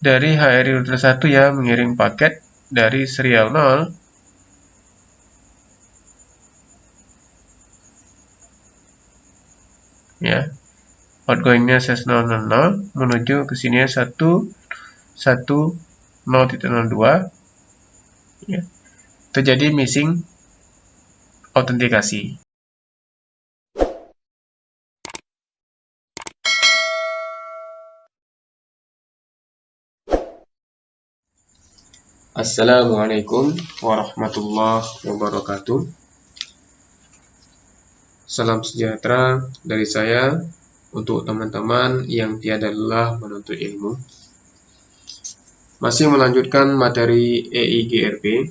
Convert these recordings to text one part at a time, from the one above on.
dari HRI router 1 yang mengirim paket dari serial 0 ya, outgoingnya ses 000 menuju ke sini 110.02 ya, terjadi missing autentikasi. Assalamualaikum warahmatullahi wabarakatuh. Salam sejahtera dari saya untuk teman-teman yang tiada lelah menuntut ilmu. Masih melanjutkan materi EIGRP.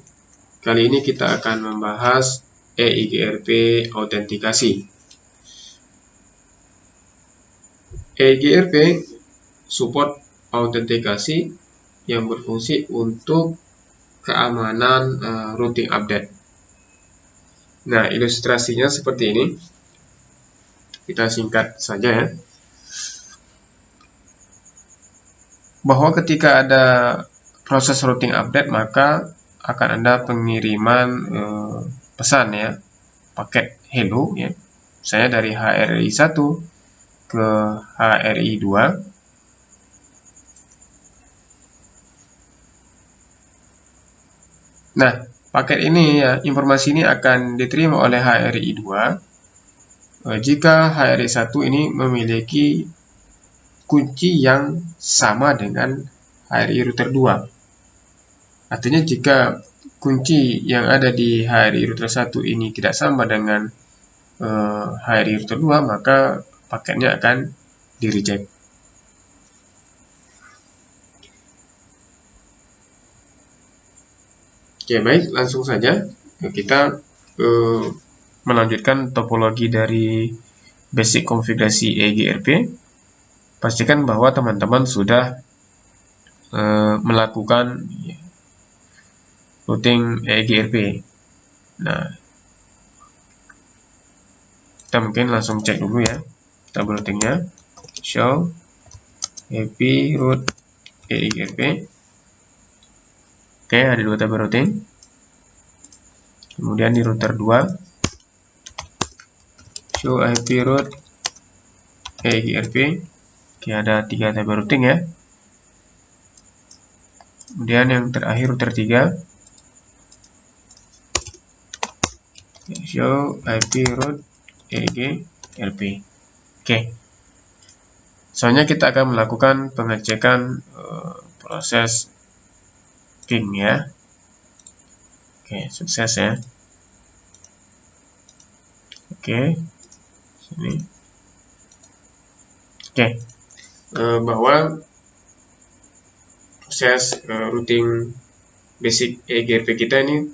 Kali ini kita akan membahas EIGRP autentikasi. EIGRP support autentikasi yang berfungsi untuk keamanan routing update. Nah, ilustrasinya seperti ini. Kita singkat saja ya. Bahwa ketika ada proses routing update, maka akan ada pengiriman pesan ya, paket hello ya. Saya dari HRI 1 ke HRI 2. Nah, paket ini ya, informasi ini akan diterima oleh HRI 2 jika HRI 1 ini memiliki kunci yang sama dengan HRI router 2. Artinya jika kunci yang ada di HRI router 1 ini tidak sama dengan HRI router 2, maka paketnya akan di-reject. Oke, baik, langsung saja kita melanjutkan topologi dari basic konfigurasi EIGRP. Pastikan bahwa teman-teman sudah melakukan routing EIGRP. Nah, kita mungkin langsung cek dulu ya tabel routingnya. Show happy root EIGRP. Oke, ada dua tabel routing. Kemudian di router 2 show IP root EIGRP. Oke, ada 3 tabel routing ya. Kemudian yang terakhir router 3 show IP root EIGRP. Oke. Soalnya kita akan melakukan pengecekan proses ping ya. Oke, sukses ya. Oke, sini. Oke, bahwa proses routing basic EIGRP kita ini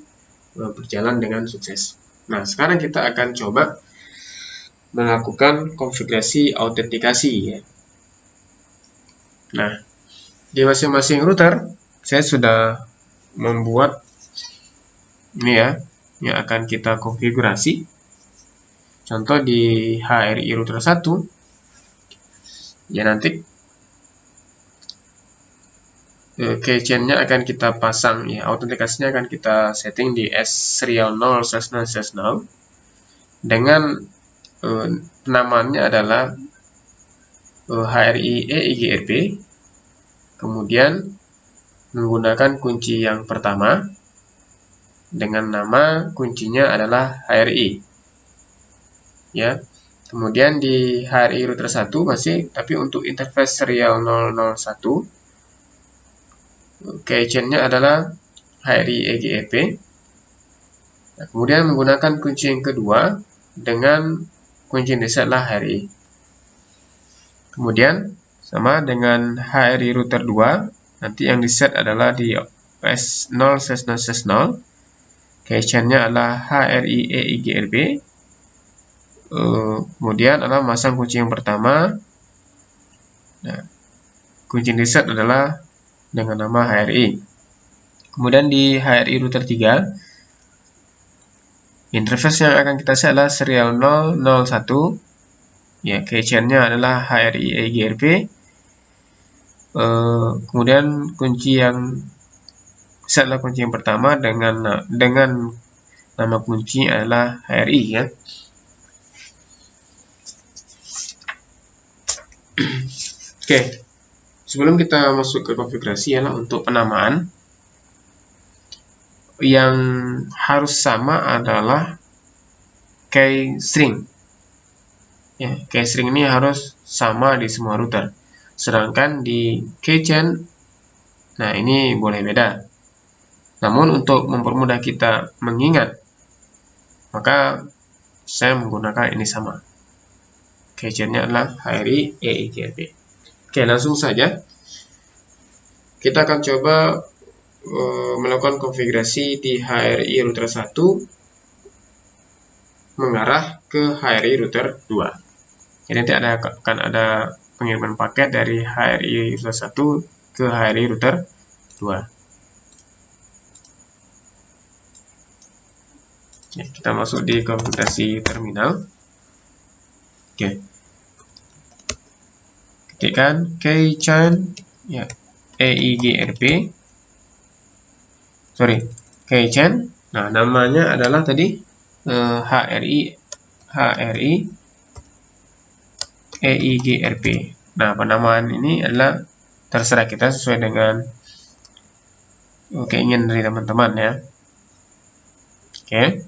berjalan dengan sukses. Nah, sekarang kita akan coba melakukan konfigurasi autentikasi ya. Nah, di masing-masing router saya sudah membuat ini ya, yang akan kita konfigurasi. Contoh di HRI router 1 ya, nanti keychain-nya akan kita pasang ya, autentikasinya akan kita setting di S-serial 0/0/0 dengan namanya adalah HRI EIGRP, kemudian menggunakan kunci yang pertama dengan nama kuncinya adalah HRI ya. Kemudian di HRI router 1 masih, tapi untuk interface serial 001 keychain-nya adalah HRI EIGRP. Nah, kemudian menggunakan kunci yang kedua dengan kunci yang diset adalah HRI. Kemudian sama dengan HRI router 2, nanti yang diset adalah di S0/0/0. Keychain-nya adalah HRI EIGRP. Kemudian adalah masang kunci yang pertama. Nah, kunci yang diset adalah dengan nama HRI. Kemudian di HRI router 3, interface yang akan kita set adalah serial 001. Ya, keychain-nya adalah HRI EIGRP. Kemudian kunci yang adalah kunci yang pertama dengan nama kunci adalah HRI ya. Oke, sebelum kita masuk ke konfigurasi adalah untuk penamaan yang harus sama adalah key string. Ya, key string ini harus sama di semua router. Sedangkan di keychain, nah ini boleh beda. Namun untuk mempermudah kita mengingat, maka saya menggunakan ini sama. Keychainnya adalah HRI EIGRP. Oke, langsung saja kita akan coba melakukan konfigurasi di HRI router 1 mengarah ke HRI router 2. Jadi nanti akan ada pengiriman paket dari HRI router 1 ke HRI router 2. Oke, kita masuk di konfigurasi terminal. Oke. Ketikkan keychain ya, EIGRP. Keychain. Nah, namanya adalah tadi HRI EIGRP. Nah, penamaan ini adalah terserah kita sesuai dengan keinginan dari teman-teman ya. Oke.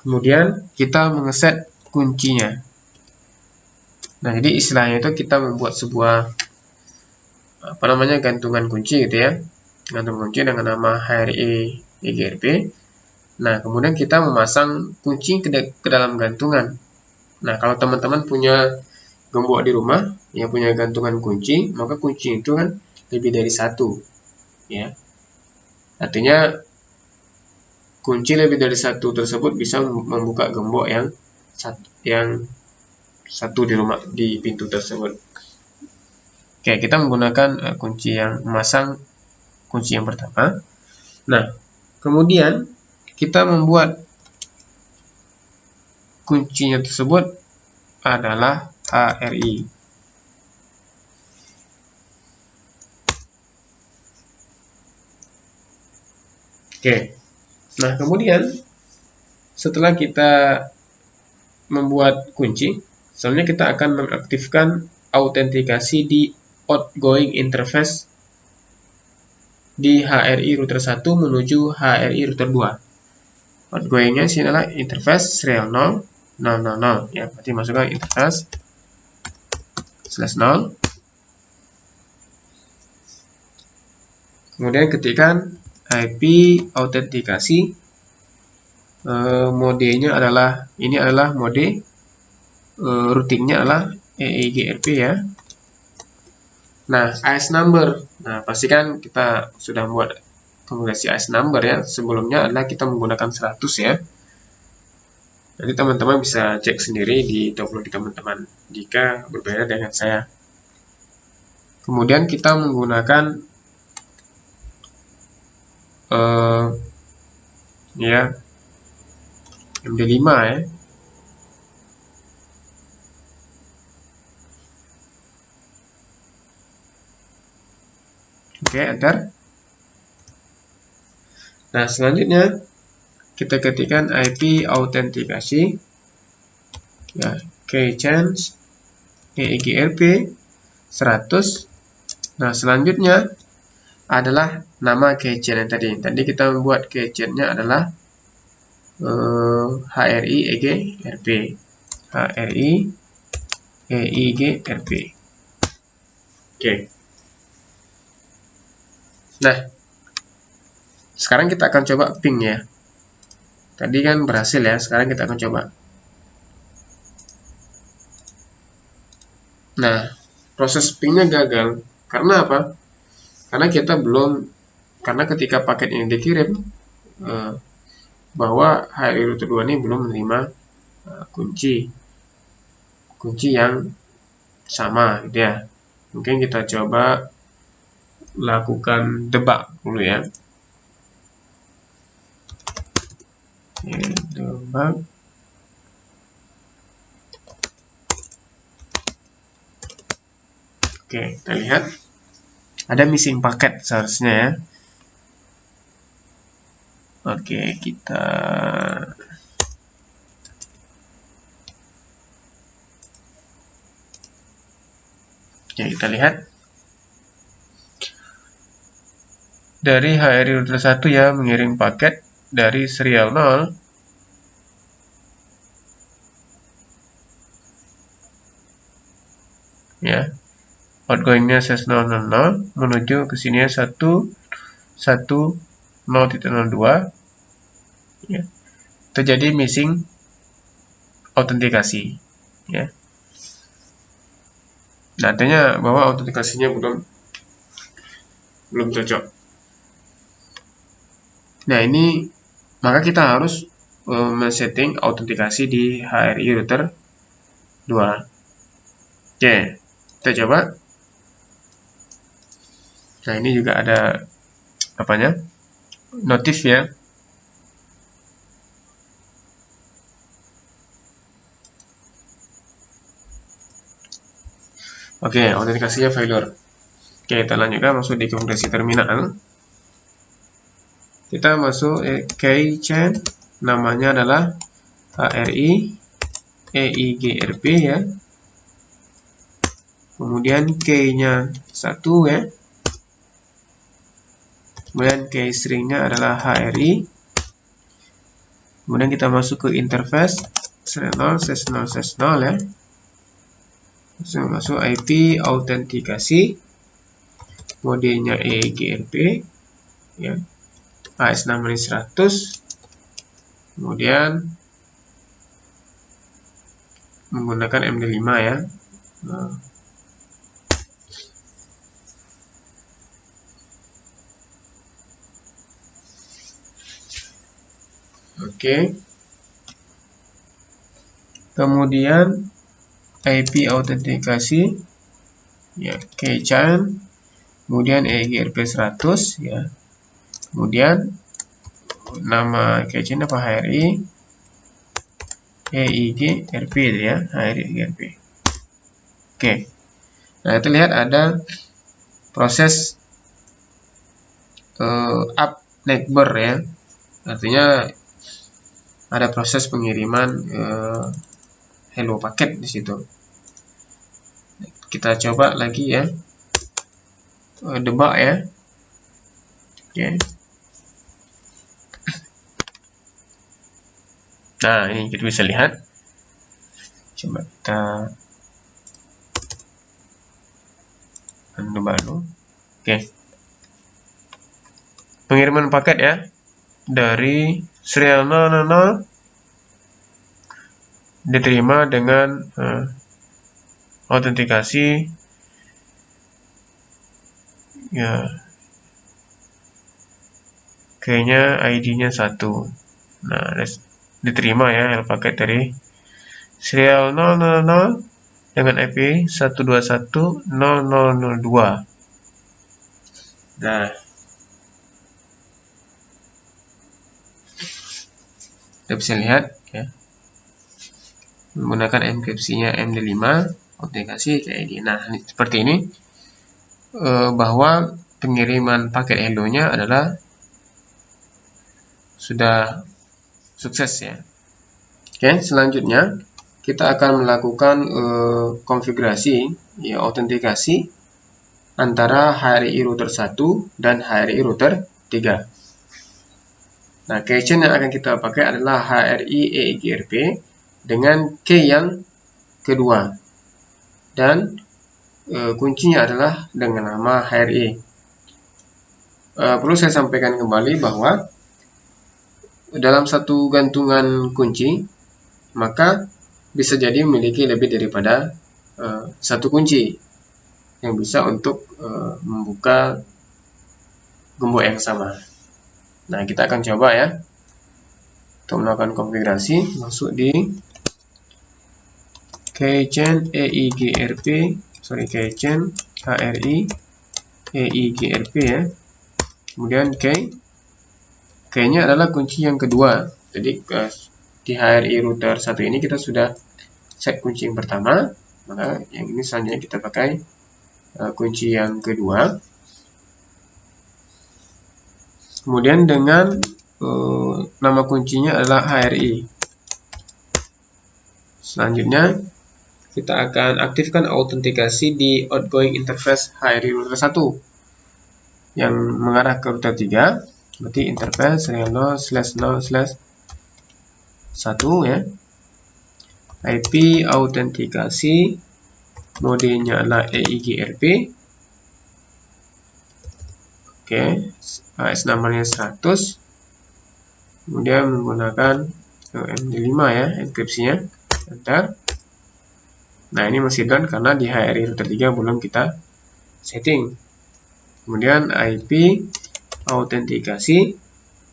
Kemudian kita mengeset kuncinya. Nah, jadi istilahnya itu kita membuat sebuah gantungan kunci gitu ya. Gantung kunci dengan nama HRI EIGRP. Nah, kemudian kita memasang kunci ke dalam gantungan. Nah, kalau teman-teman punya gembok di rumah yang punya gantungan kunci, maka kunci itu kan lebih dari satu ya. Artinya kunci lebih dari satu tersebut bisa membuka gembok yang satu di rumah di pintu tersebut. Oke, kita menggunakan kunci yang memasang kunci yang pertama. Nah, kemudian kita membuat kuncinya tersebut adalah HRI. Oke, nah kemudian setelah kita membuat kunci, selanjutnya kita akan mengaktifkan autentikasi di outgoing interface di HRI router 1 menuju HRI router 2. Outgoingnya sini adalah interface serial 0, 0, 0, 0 ya, berarti masukkan interface /0. Kemudian ketikkan IP autentikasi. Modenya adalah mode routingnya adalah EIGRP ya. Nah, AS number. Nah, pastikan kita sudah membuat konfigurasi AS number ya. Sebelumnya adalah kita menggunakan 100 ya. Nanti teman-teman bisa cek sendiri di topologi teman-teman jika berbeda dengan saya. Kemudian kita menggunakan ya MD5 ya. Oke, enter. Nah, selanjutnya kita ketikkan IP autentikasi ya, keychain EIGRP 100. Nah, selanjutnya adalah nama keychain yang tadi. Tadi kita membuat keychainnya adalah HRI EIGRP. HRI EIGRP. Oke. Nah, sekarang kita akan coba ping ya. Tadi kan berhasil ya, sekarang kita akan coba. Nah, proses pingnya gagal. Karena apa? Karena ketika paket ini dikirim, bahwa HRI router 2 ini belum menerima kunci yang sama gitu ya. Mungkin kita coba lakukan debug dulu ya. Debug. Oke, kita lihat. Ada missing paket seharusnya ya. Oke, kita lihat dari HRI router 1 ya mengirim paket dari serial 0 ya, outgoingnya ses000 menuju ke sini 110.02 ya, terjadi missing autentikasi ya. Nah, artinya bahwa autentikasinya belum cocok. Nah, ini maka kita harus men-setting autentikasi di HRI router 2. Oke, kita coba. Nah, ini juga ada apanya? Notif ya. Oke, autentikasinya failure. Oke, kita lanjutkan masuk di konfigurasi terminal. Kita masuk keychain, namanya adalah HRI EIGRP ya. Kemudian key-nya 1 ya. Kemudian key string-nya adalah HRI. Kemudian kita masuk ke interface ses0 ya. Masuk IP autentikasi. Modenya EIGRP ya. AS namanya 100. Kemudian menggunakan MD5 ya. Nah. Oke. Kemudian IP autentikasi ya, keychain, kemudian EIGRP 100 ya. Kemudian nama keychain apa? HRI EIGRP ya, HRI EIGRP. Oke. Nah, itu lihat ada proses up neighbor ya. Artinya ada proses pengiriman hello paket di situ. Kita coba lagi ya, debug ya. Oke. Nah, ini kita bisa lihat. Coba kita undo baru. Oke. Pengiriman paket ya dari serial 000 diterima dengan autentikasi ya, kayaknya ID-nya 1. Nah, diterima ya hello paket dari serial 000 dengan IP 121.0002. Nah, kita bisa lihat ya, menggunakan enkripsinya MD5 autentikasi kayak ini. Nah, seperti ini bahwa pengiriman paket hello-nya adalah sudah sukses ya. Oke, selanjutnya kita akan melakukan konfigurasi ya, autentikasi antara HRI router 1 dan HRI router 3. Nah, keychain yang akan kita pakai adalah HRI EIGRP dengan key yang kedua. Dan kuncinya adalah dengan nama HRI. Perlu saya sampaikan kembali bahwa dalam satu gantungan kunci, maka bisa jadi memiliki lebih daripada satu kunci yang bisa untuk membuka gembok yang sama. Nah, kita akan coba ya untuk melakukan konfigurasi. Masuk di keychain EIGRP, keychain HRI EIGRP ya. Kemudian key-nya adalah kunci yang kedua. Jadi di HRI router 1 ini kita sudah set kunci yang pertama, maka yang ini selanjutnya kita pakai kunci yang kedua. Kemudian dengan nama kuncinya adalah HRI. Selanjutnya kita akan aktifkan autentikasi di outgoing interface HRI router 1 yang mengarah ke router 3. Berarti interface serial 0/0/1 ya. IP autentikasi, modenya adalah EIGRP. Oke, AS numbernya 100. Kemudian menggunakan MD5 ya, enkripsinya. Enter. Nah, ini masih done karena di HRI router 3 belum kita setting. Kemudian IP autentikasi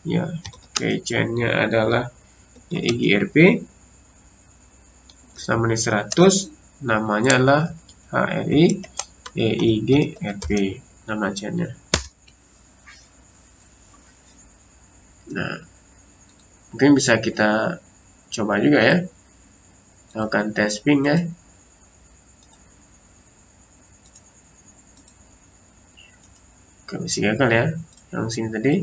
ya, chain-nya adalah EIGRP. Sama 100, namanya adalah HRI EIGRP, nama chain-nya. Nah, mungkin bisa kita coba juga ya, lakukan tes ping ya. Masih gagal ya, yang sini tadi.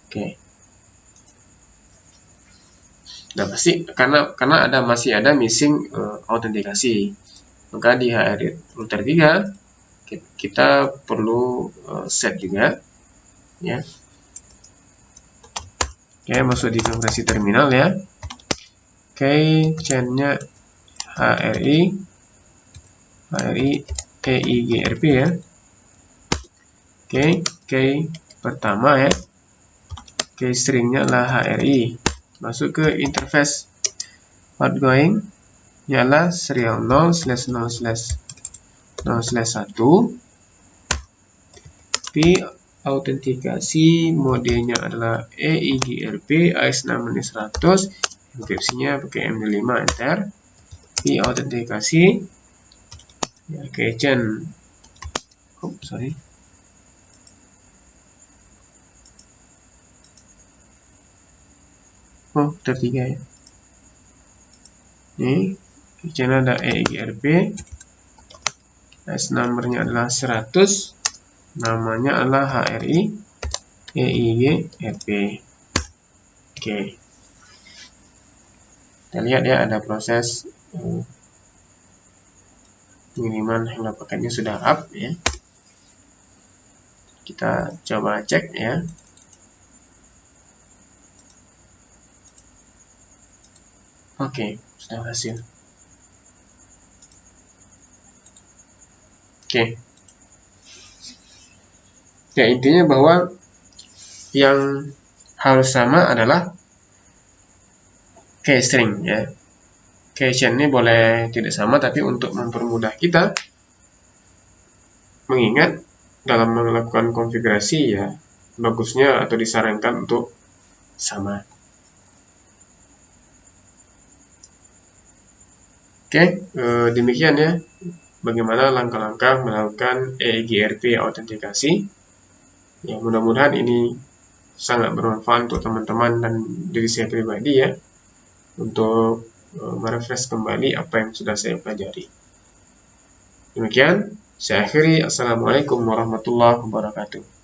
Oke. Nah, pasti karena masih ada missing autentikasi. Maka di HRI router 3 kita perlu set juga ya. Oke, masuk di konfigurasi terminal ya. Oke, chain-nya HRI EIGRP ya. Oke, pertama ya. Oke, stringnya adalah HRI. Masuk ke interface outgoing, ialah serial 0/0/0/1. P autentikasi, modenya adalah EIGRP, AES namanya 100, enkripsinya pakai MD5, enter. P autentikasi ya, chain. Tertiga ya. Ini chain ada EIGRP, AES numbernya adalah 100, namanya adalah HRI EIGRP. Oke, kita lihat ya, ada proses pengiriman hingga paketnya sudah up ya. Kita coba cek ya. Oke, sudah berhasil. Oke. Ya, intinya bahwa yang harus sama adalah key string ya. Key chain ini boleh tidak sama, tapi untuk mempermudah kita mengingat dalam melakukan konfigurasi ya, bagusnya atau disarankan untuk sama. Oke, demikian ya bagaimana langkah-langkah melakukan EIGRP autentikasi. Ya, mudah-mudahan ini sangat bermanfaat untuk teman-teman dan diri saya pribadi ya, untuk merefresh kembali apa yang sudah saya pelajari. Demikian, saya akhiri. Assalamualaikum warahmatullahi wabarakatuh.